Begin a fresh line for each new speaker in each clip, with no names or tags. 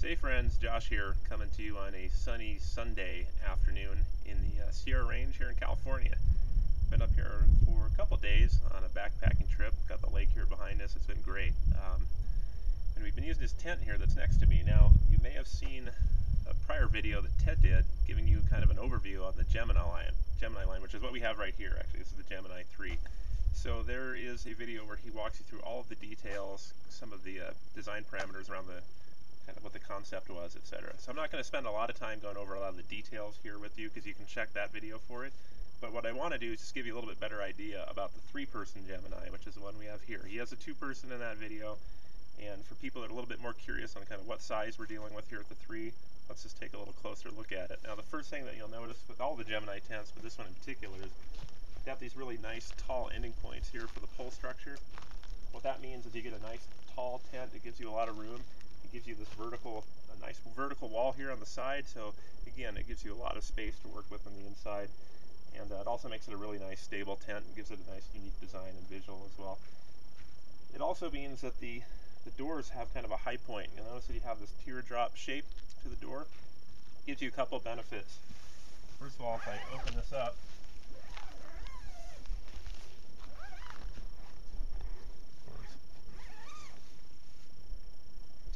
Hey friends, Josh here, coming to you on a sunny Sunday afternoon in the Sierra Range here in California. Been up here for a couple days on a backpacking trip. Got the lake here behind us. It's been great. And we've been using this tent here that's next to me. Now, you may have seen a prior video that Ted did giving you kind of an overview on the Gemini line, which is what we have right here. Actually, this is the Gemini 3. So there is a video where he walks you through all of the details, some of the design parameters around the kind of what the concept was, etc. So I'm not going to spend a lot of time going over a lot of the details here with you because you can check that video for it. But what I want to do is just give you a little bit better idea about the 3-person Gemini, which is the one we have here. He has a 2-person in that video, and for people that are a little bit more curious on kind of what size we're dealing with here with the 3, let's just take a little closer look at it. Now the first thing that you'll notice with all the Gemini tents, but this one in particular, is they have these really nice tall ending points here for the pole structure. What that means is you get a nice tall tent. It gives you a lot of room. It gives you this a nice vertical wall here on the side, so again, it gives you a lot of space to work with on the inside, and it also makes it a really nice stable tent and gives it a nice unique design and visual as well. It also means that the doors have kind of a high point. You'll notice that you have this teardrop shape to the door. It gives you a couple benefits. First of all, if I open this up,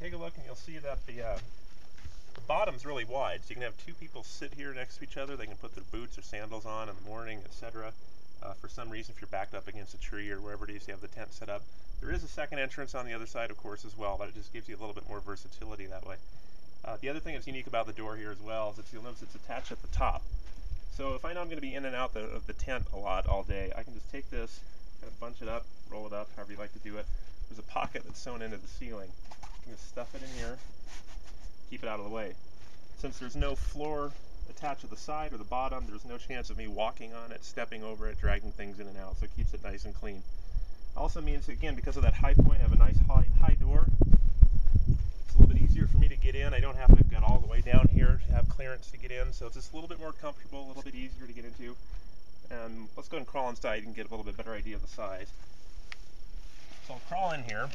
take a look and you'll see that the bottom's really wide, so you can have 2 people sit here next to each other. They can put their boots or sandals on in the morning, etc. For some reason, if you're backed up against a tree or wherever it is you have the tent set up. There is a second entrance on the other side, of course, as well, but it just gives you a little bit more versatility that way. The other thing that's unique about the door here as well is that you'll notice it's attached at the top. So if I know I'm going to be in and out of the tent a lot all day, I can just take this, kind of bunch it up, roll it up, however you like to do it. There's a pocket that's sewn into the ceiling. You can just stuff it in here, keep it out of the way. Since there's no floor attached to the side or the bottom, there's no chance of me walking on it, stepping over it, dragging things in and out, so it keeps it nice and clean. Also means, again, because of that high point, I have a nice high door. It's a little bit easier for me to get in. I don't have to get all the way down here to have clearance to get in, so it's just a little bit more comfortable, a little bit easier to get into. And let's go and crawl inside and get a little bit better idea of the size. So I'll crawl in here,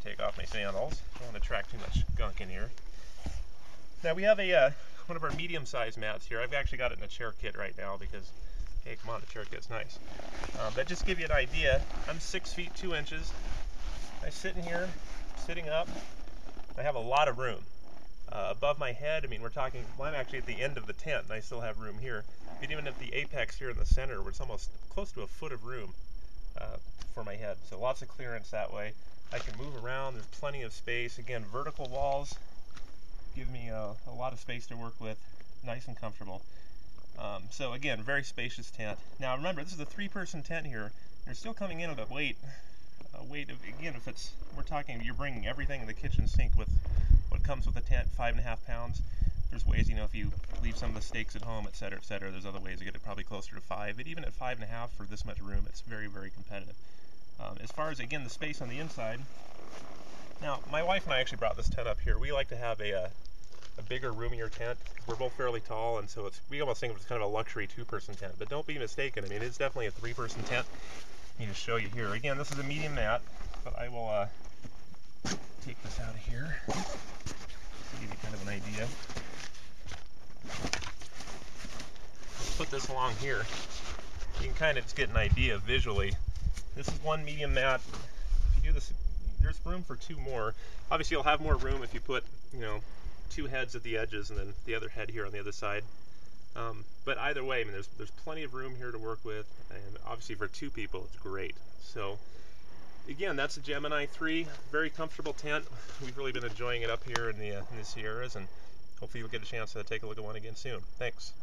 take off my sandals. I don't want to track too much gunk in here. Now we have one of our medium-sized mats here. I've actually got it in a chair kit right now because, hey, come on, the chair kit's nice. But just to give you an idea, I'm 6 feet 2 inches. I sit in here, sitting up. I have a lot of room. Above my head, I mean, we're talking, well, I'm actually at the end of the tent and I still have room here. But even at the apex here in the center, where it's almost close to a foot of room for my head. So lots of clearance that way. I can move around, there's plenty of space. Again, vertical walls give me a lot of space to work with, nice and comfortable. So again, very spacious tent. Now remember, this is a 3-person tent here. You're still coming in at a weight of, again, if it's, we're talking, you're bringing everything in the kitchen sink with what comes with the tent, 5.5 pounds. There's ways, you know, if you leave some of the steaks at home, etc., there's other ways to get it probably closer to 5. But even at 5.5 for this much room, it's very, very competitive. As far as, again, the space on the inside, now my wife and I actually brought this tent up here. We like to have a bigger, roomier tent. We're both fairly tall, and so we almost think of it as kind of a luxury 2-person tent. But don't be mistaken. I mean, it's definitely a 3-person tent. Let me just show you here. Again, this is a medium mat, but I will take this out of here to give you kind of an idea. Let's put this along here. You can kind of just get an idea visually. This is one medium mat. If you do this, there's room for 2 more. Obviously, you'll have more room if you put, you know, 2 heads at the edges and then the other head here on the other side. But either way, I mean, there's plenty of room here to work with, and obviously for 2 people, it's great. So again, that's a Gemini 3, very comfortable tent. We've really been enjoying it up here in the Sierras, and hopefully you'll get a chance to take a look at one again soon. Thanks.